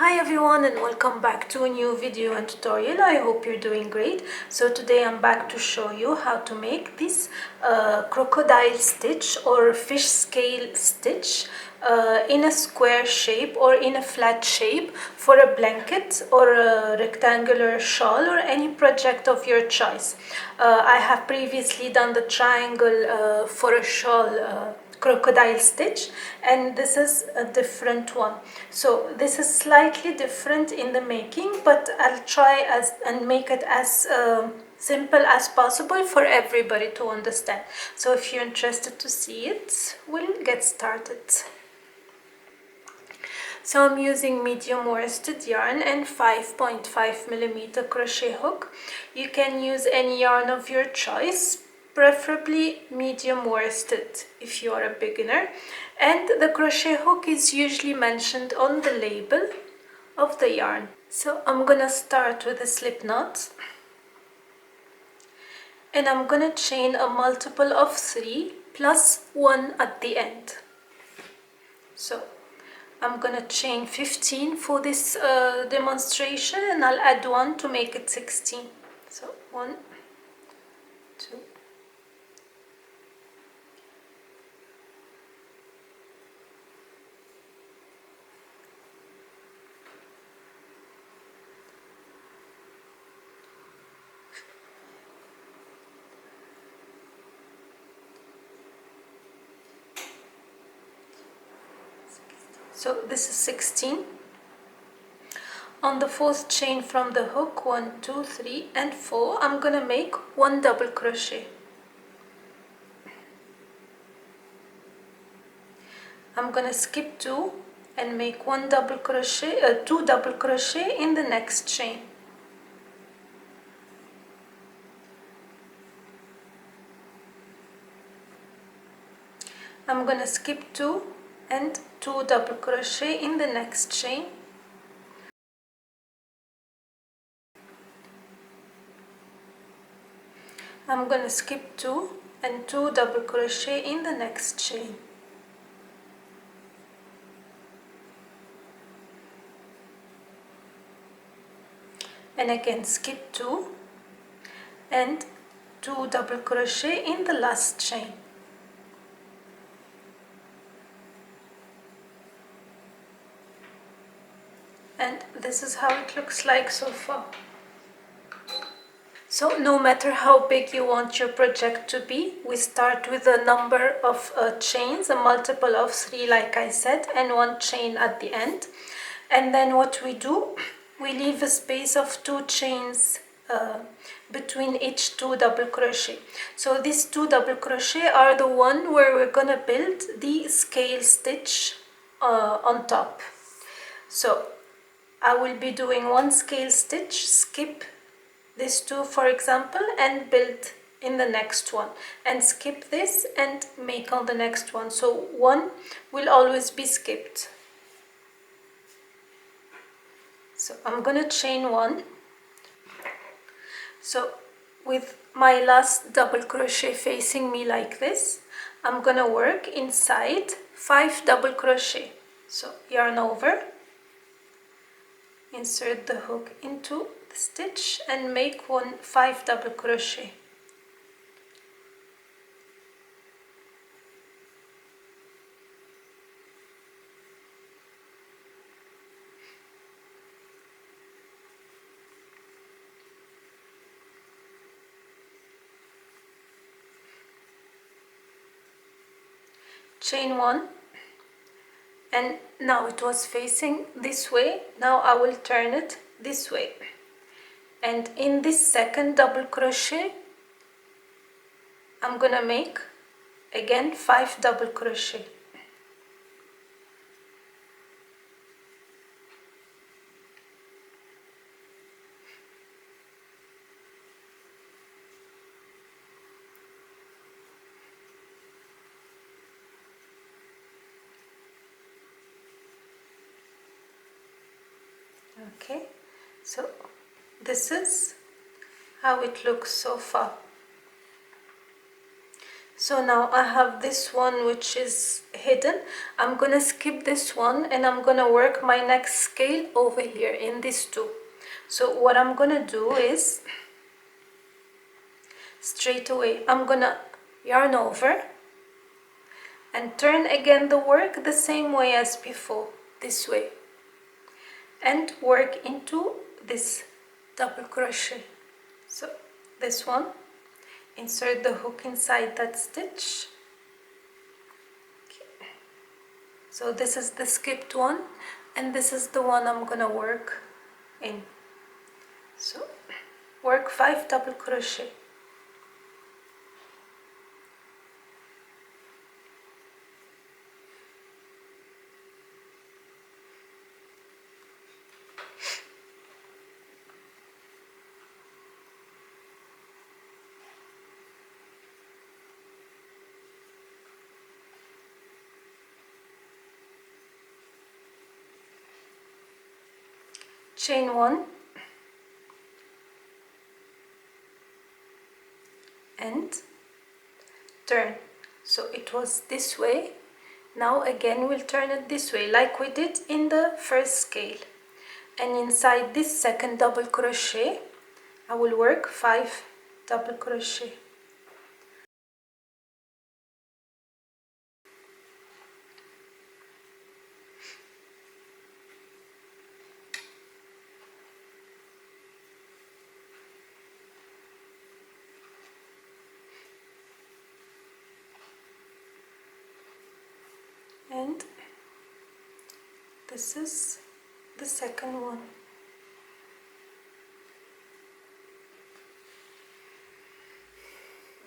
Hi everyone, and welcome back to a new video and tutorial. I hope you're doing great. So today I'm back to show you how to make this crocodile stitch or fish scale stitch in a square shape or in a flat shape for a blanket or a rectangular shawl or any project of your choice. I have previously done the triangle for a shawl crocodile stitch, and this is a different one. So this is slightly different in the making, but I'll try and make it as simple as possible for everybody to understand. So if you're interested to see it, we'll get started. So I'm using medium worsted yarn and 5.5mm crochet hook. You can use any yarn of your choice, preferably medium worsted if you are a beginner. And the crochet hook is usually mentioned on the label of the yarn. So I'm gonna start with a slip knot, and I'm gonna chain a multiple of 3 plus 1 at the end. So I'm gonna chain 15 for this demonstration, and I'll add 1 to make it 16. So 1, 2, so this is 16. On the fourth chain from the hook, 1, 2, 3, and 4, I'm gonna make 1 double crochet. I'm gonna skip 2 and make 1 double crochet, 2 double crochet in the next chain. I'm gonna skip 2 and 2 double crochet in the next chain. I'm gonna skip 2 and 2 double crochet in the next chain. And again skip 2 and 2 double crochet in the last chain. And this is how it looks like so far. So no matter how big you want your project to be, we start with a number of chains, a multiple of 3 like I said, and 1 chain at the end. And then what we do, we leave a space of 2 chains between each 2 double crochet. So these 2 double crochet are the one where we're gonna build the scale stitch on top. So I will be doing 1 scale stitch, skip this 2 for example, and build in the next one, and skip this and make on the next one. So 1 will always be skipped. So I'm gonna chain 1. So with my last double crochet facing me like this, I'm gonna work inside 5 double crochet. So yarn over, insert the hook into the stitch and make 5 double crochet. Chain 1, and now it was facing this way. Now I will turn it this way, and in this second double crochet I'm gonna make again 5 double crochet. Okay, so this is how it looks so far. So now I have this one which is hidden. I'm gonna skip this one and I'm gonna work my next scale over here in these two. So what I'm gonna do is, straight away I'm gonna yarn over and turn again the work the same way as before, this way, and work into this double crochet. So this one, insert the hook inside that stitch. Okay. So this is the skipped one and this is the one I'm gonna work in. So work 5 double crochet. Chain 1 and turn. So it was this way. Now again we'll turn it this way like we did in the first scale. And inside this second double crochet I will work 5 double crochet. And this is the second one.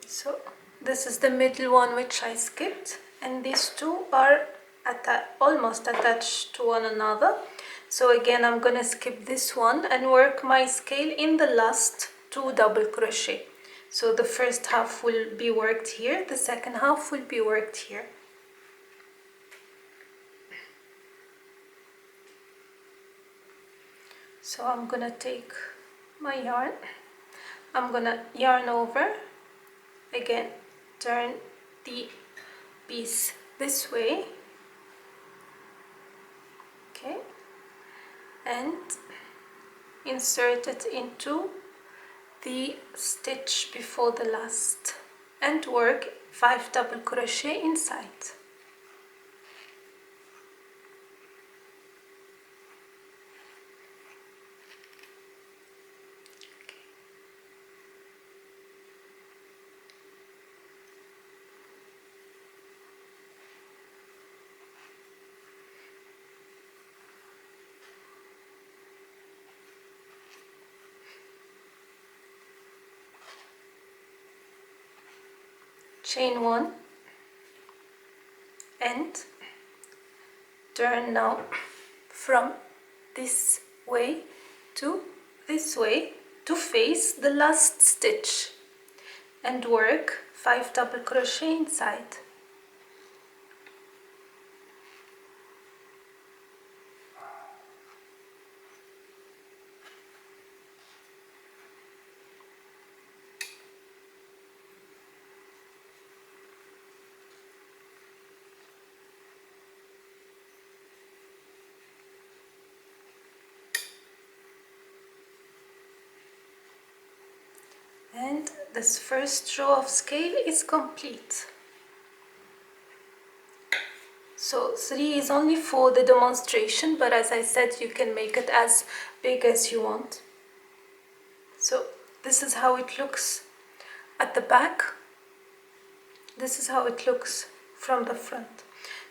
So this is the middle one which I skipped, and these two are almost attached to one another. So again I'm gonna skip this one and work my scale in the last 2 double crochet. So the first half will be worked here, the second half will be worked here. So I'm gonna take my yarn, I'm gonna yarn over, again turn the piece this way, okay, and insert it into the stitch before the last and work 5 double crochet inside. Chain 1 and turn now from this way to this way to face the last stitch and work 5 double crochet inside. And this first row of scale is complete. So 3 is only for the demonstration, but as I said, you can make it as big as you want. So this is how it looks at the back. This is how it looks from the front.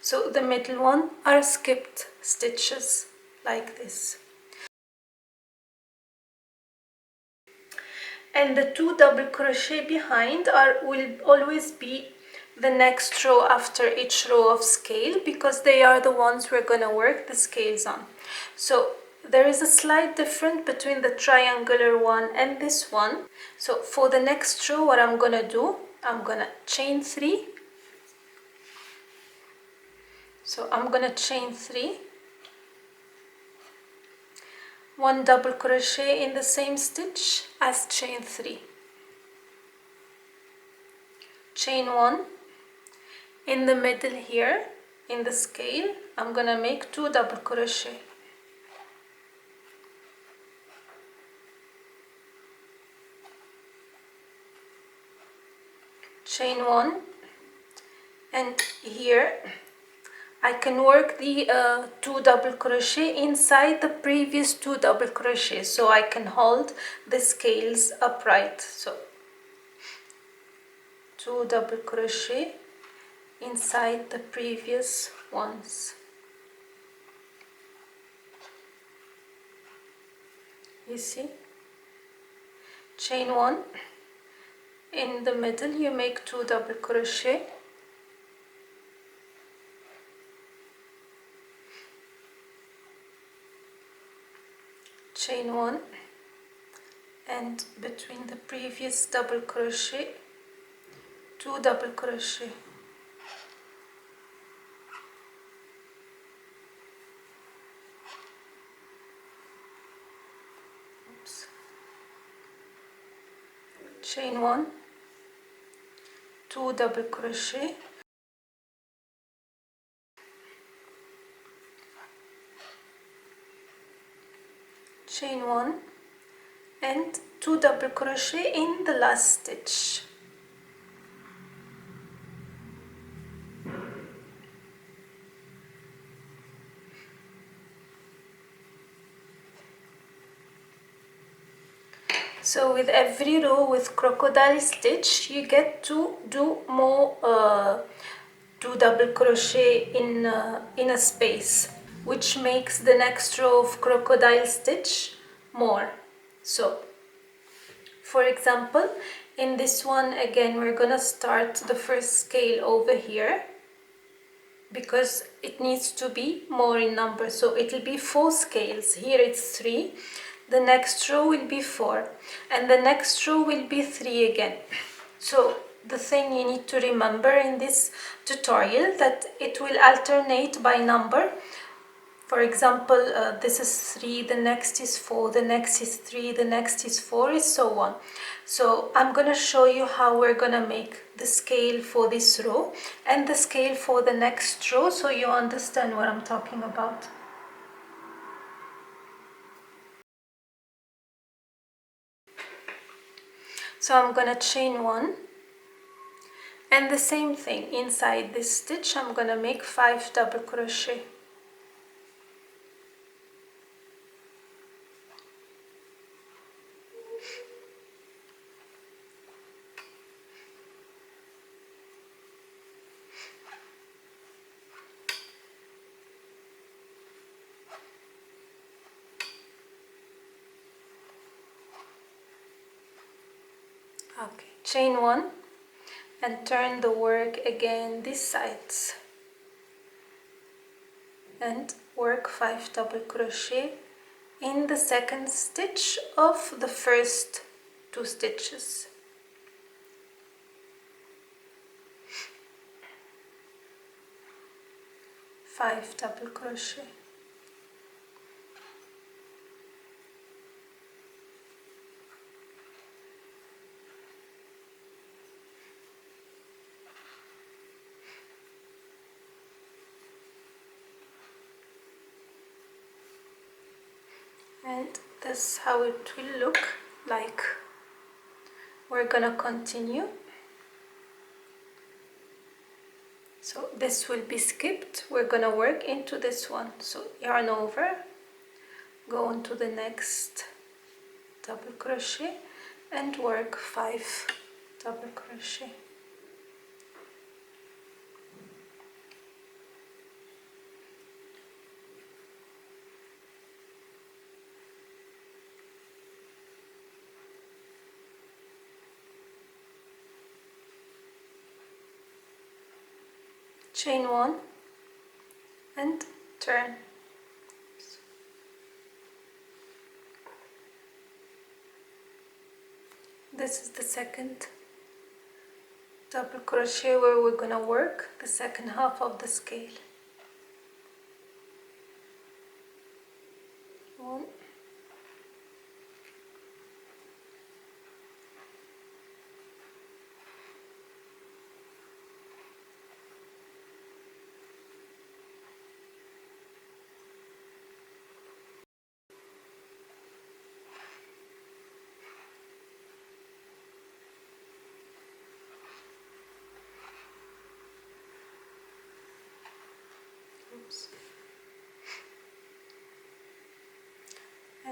So the middle one are skipped stitches like this. And the 2 double crochet behind will always be the next row after each row of scale, because they are the ones we're going to work the scales on. So there is a slight difference between the triangular one and this one. So for the next row, what I'm going to do, I'm going to chain 3. So I'm going to chain 3, 1 double crochet in the same stitch as chain 3, chain 1. In the middle here in the scale I'm gonna make 2 double crochet, chain 1, and here I can work the 2 double crochet inside the previous 2 double crochet, so I can hold the scales upright. So 2 double crochet inside the previous ones. You see, chain 1, in the middle you make 2 double crochet, chain 1, and between the previous double crochet 2 double crochet, oops, chain 1, 2 double crochet, chain 1, and 2 double crochet in the last stitch. So with every row with crocodile stitch you get to do more 2 double crochet in a space, which makes the next row of crocodile stitch more. So for example, in this one again we're gonna start the first scale over here because it needs to be more in number, so it'll be 4 scales. Here it's 3, the next row will be 4, and the next row will be 3 again. So the thing you need to remember in this tutorial that it will alternate by number. For example, this is 3, the next is 4, the next is 3, the next is 4, and so on. So I'm gonna show you how we're gonna make the scale for this row and the scale for the next row, so you understand what I'm talking about. So I'm gonna chain 1, and the same thing inside this stitch I'm gonna make 5 double crochet. Okay, chain 1 and turn the work again these sides and work 5 double crochet in the second stitch of the first 2 stitches. Five double crochet. And this is how it will look like. We're gonna continue. So this will be skipped. We're gonna work into this one. So yarn over, go on to the next double crochet and work 5 double crochet. Chain 1 and turn. This is the second double crochet where we're gonna work the second half of the scale. 1,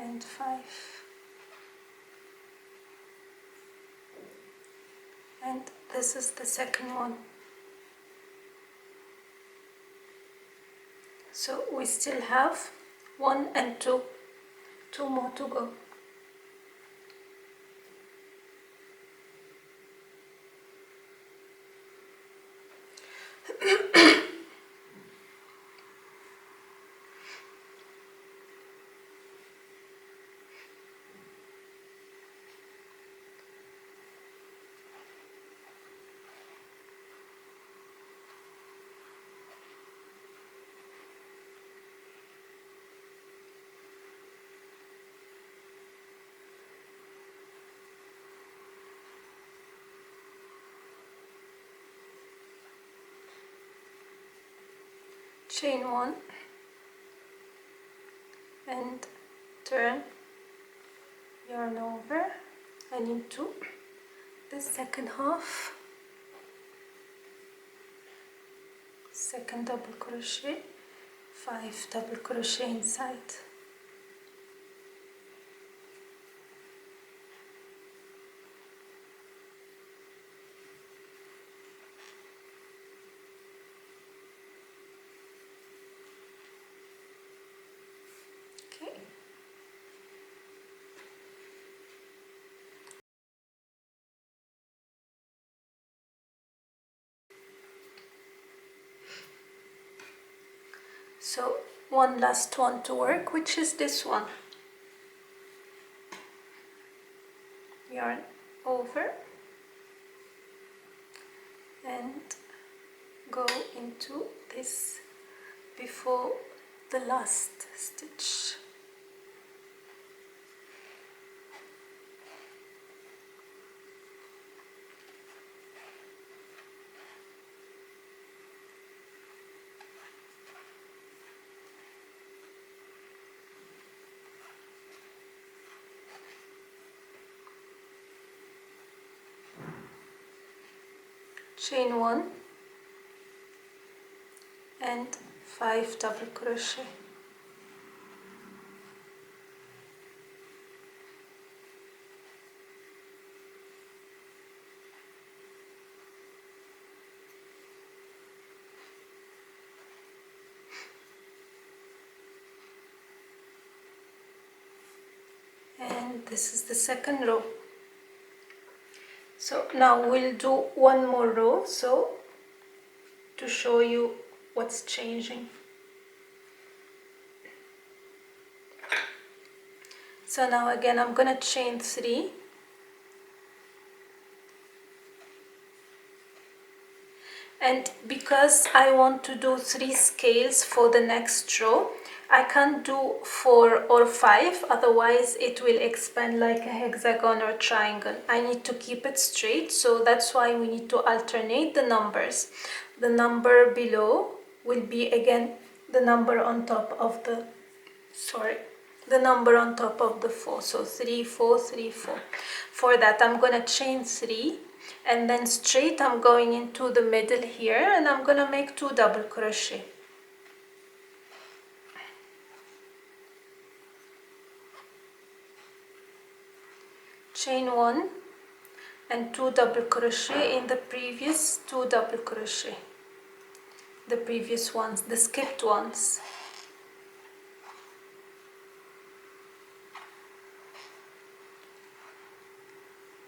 and 5, and this is the second one. So we still have 1 and 2, 2 more to go. Chain 1 and turn yarn over and into the second half, second double crochet, 5 double crochet inside. Okay. So one last one to work, which is this one. Yarn over and go into this before the last stitch. Chain 1 and 5 double crochet. And this is the second row. So now we'll do one more row, so to show you what's changing. So now again I'm gonna chain 3 and because I want to do 3 scales for the next row, I can't do 4 or 5, otherwise it will expand like a hexagon or triangle. I need to keep it straight, so that's why we need to alternate the numbers. The number below will be again the number on top of the, the number on top of the 4, so 3, 4, 3, 4. For that I'm gonna chain 3 and then straight I'm going into the middle here and I'm gonna make 2 double crochet. Chain 1 and 2 double crochet in the previous 2 double crochet, the previous ones, the skipped ones.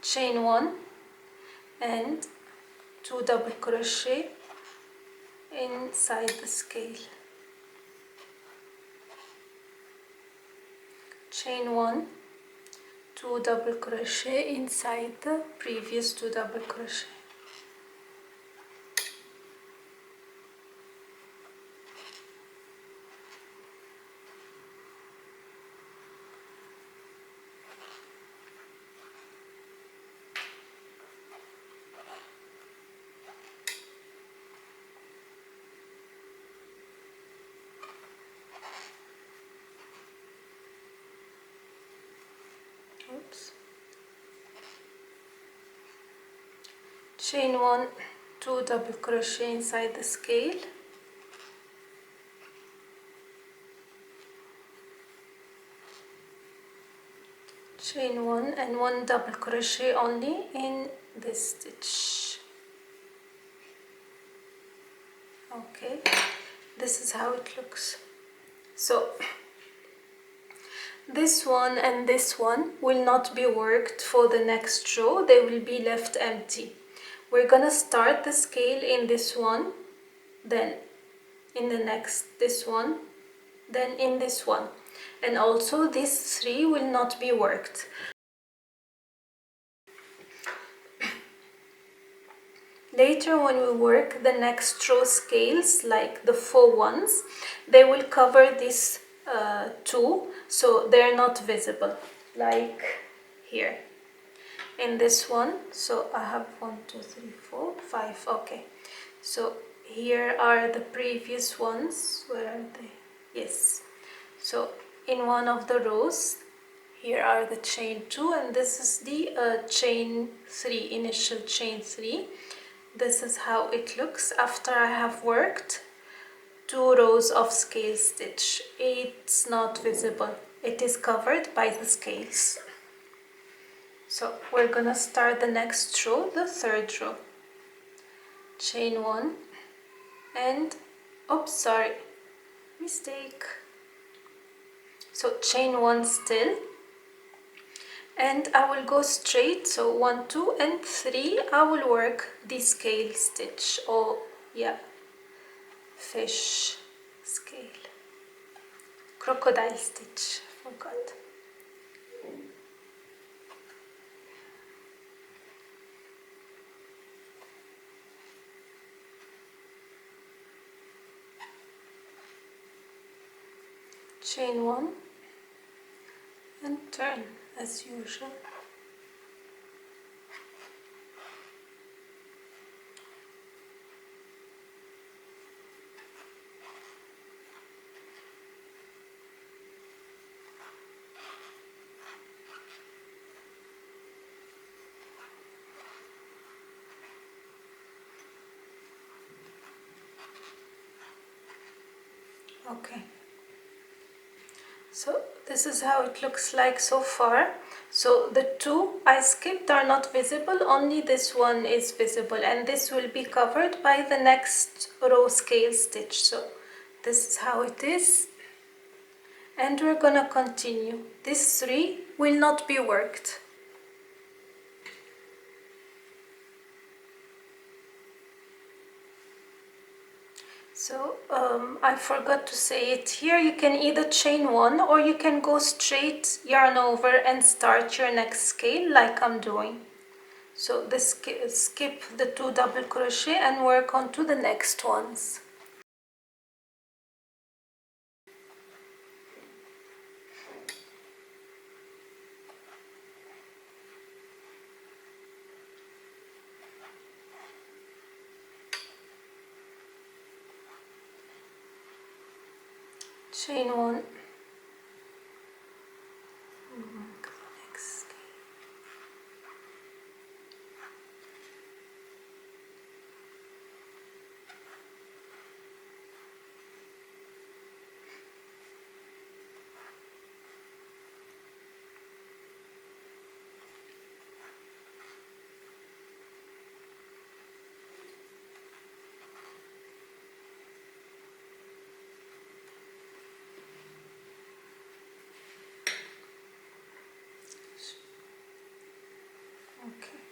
Chain 1 and 2 double crochet inside the scale. Chain 1, 2 double crochet inside the previous 2 double crochet. Oops. Chain 1, 2 double crochet inside the scale. chain 1 and 1 double crochet only in this stitch. Okay, this is how it looks. So this one and this one will not be worked for the next row, they will be left empty. We're gonna start the scale in this one, then in the next this one, then in this one, and also these 3 will not be worked. Later when we work the next row scales, like the 4 ones, they will cover these 2, so they're not visible, like here in this one. So I have 1, 2, 3, 4, 5. Okay, so here are the previous ones. Where are they? Yes, so in one of the rows here are the chain 2, and this is the chain 3, initial chain 3. This is how it looks after I have worked 2 rows of scale stitch. It's not visible, it is covered by the scales. So we're gonna start the next row, the 3rd row. Chain 1 and, oops, sorry, mistake. So chain 1 still, and I will go straight, so 1, 2 and 3 I will work the scale stitch, or yeah, fish scale, crocodile stitch, forgot. Chain 1 and turn as usual. Okay, so this is how it looks like so far. So the 2 I skipped are not visible, only this one is visible, and this will be covered by the next row scale stitch. So this is how it is, and we're gonna continue. These 3 will not be worked. So I forgot to say it here, you can either chain 1 or you can go straight yarn over and start your next scale like I'm doing. So this skip the 2 double crochet and work on to the next ones. Chain 1, next. Okay,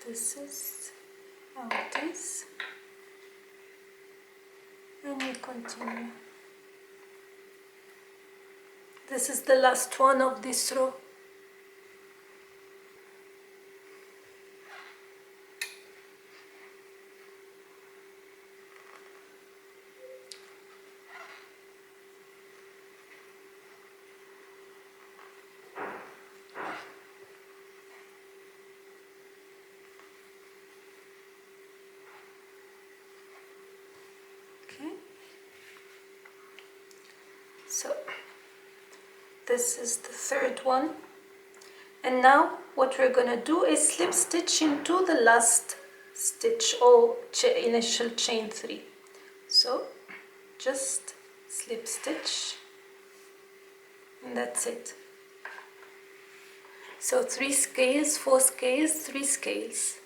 this is how it is, and we continue. This is the last one of this row. Okay, so this is the 3rd one, and now what we're gonna do is slip stitch into the last stitch or initial chain 3. So just slip stitch, and that's it. So 3 scales, 4 scales, 3 scales.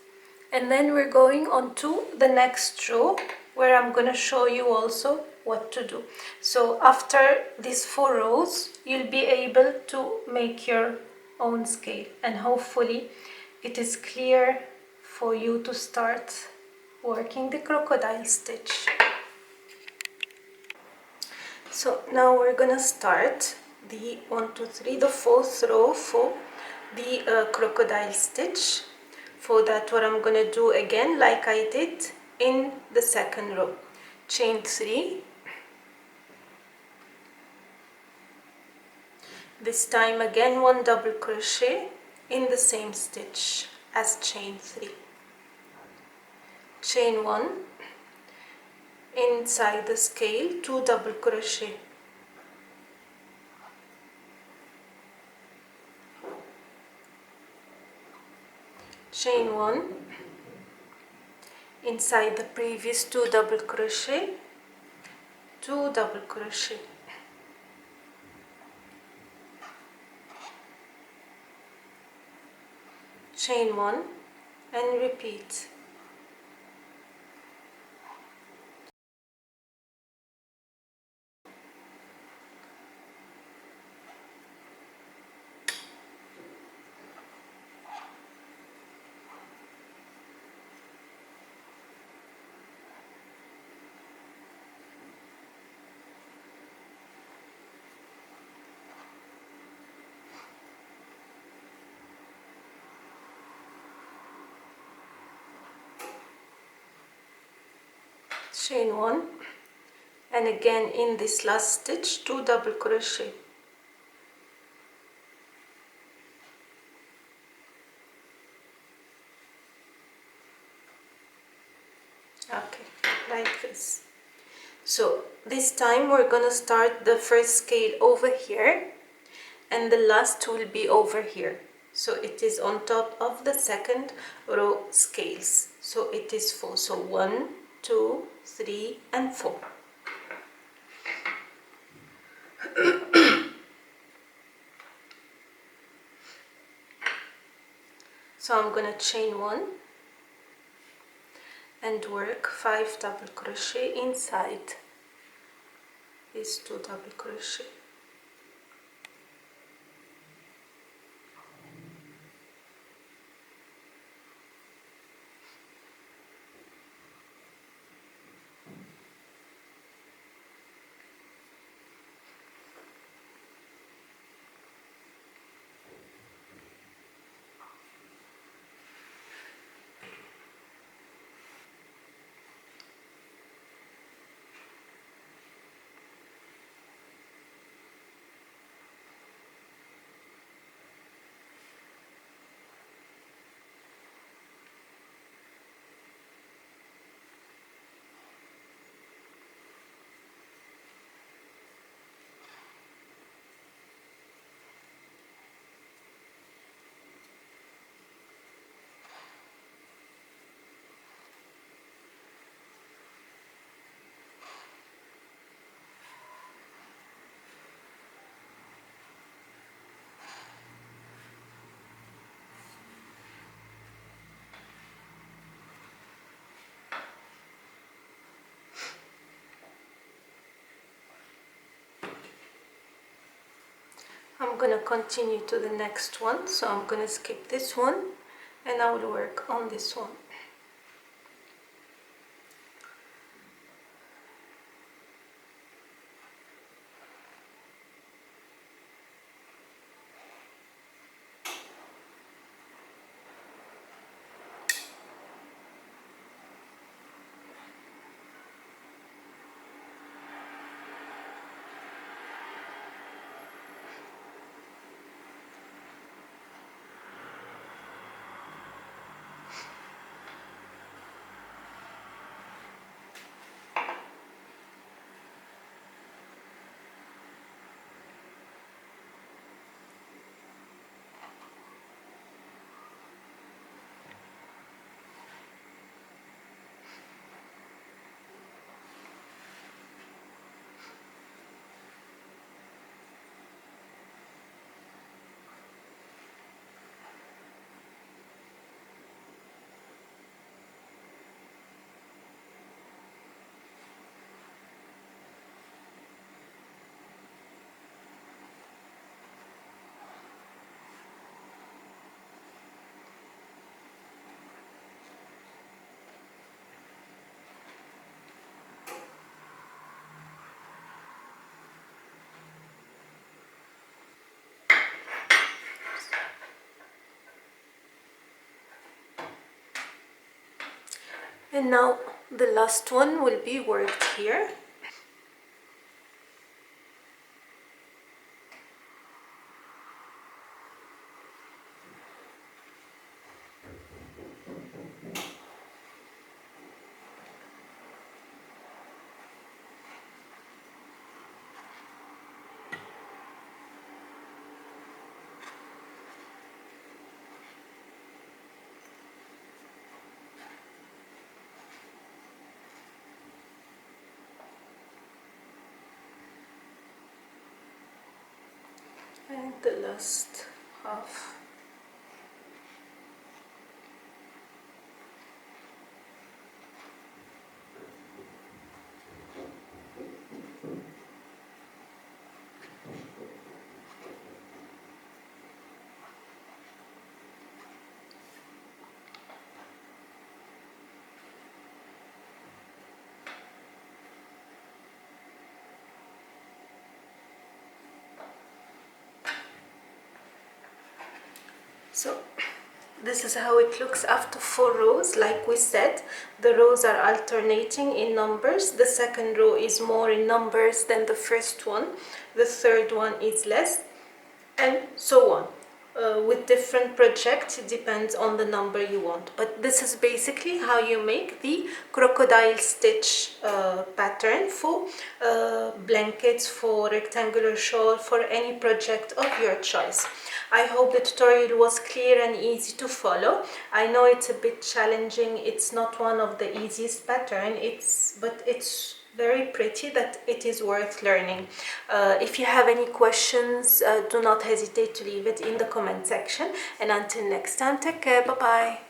And then we're going on to the next row where I'm going to show you also what to do. So after these 4 rows, you'll be able to make your own scale, and hopefully it is clear for you to start working the crocodile stitch. So now we're gonna start the 1, 2, 3, the 4th row for the crocodile stitch. For that, what I'm gonna do again, like I did in the 2nd row, chain 3. This time again 1 double crochet in the same stitch as chain 3. Chain 1, inside the scale 2 double crochet. Chain 1, inside the previous 2 double crochet, 2 double crochet. Chain 1 and repeat. Chain 1 and again in this last stitch 2 double crochet. Okay, like this. So this time we're gonna start the first scale over here and the last will be over here. So it is on top of the 2nd row scales. So it is 4. So 1, 2, 3 and 4. So I'm gonna chain 1 and work 5 double crochet inside these 2 double crochet. I'm gonna continue to the next one, so I'm gonna skip this one and I will work on this one. And now the last one will be worked here. And the last half. So this is how it looks after 4 rows. Like we said, the rows are alternating in numbers. The second row is more in numbers than the first one. The third one is less, and so on. With different projects, it depends on the number you want. But this is basically how you make the crocodile stitch pattern for blankets, for rectangular shawl, for any project of your choice. I hope the tutorial was clear and easy to follow. I know it's a bit challenging. It's not one of the easiest pattern, but it's very pretty, that it is worth learning. If you have any questions, do not hesitate to leave it in the comment section. And until next time, take care. Bye bye.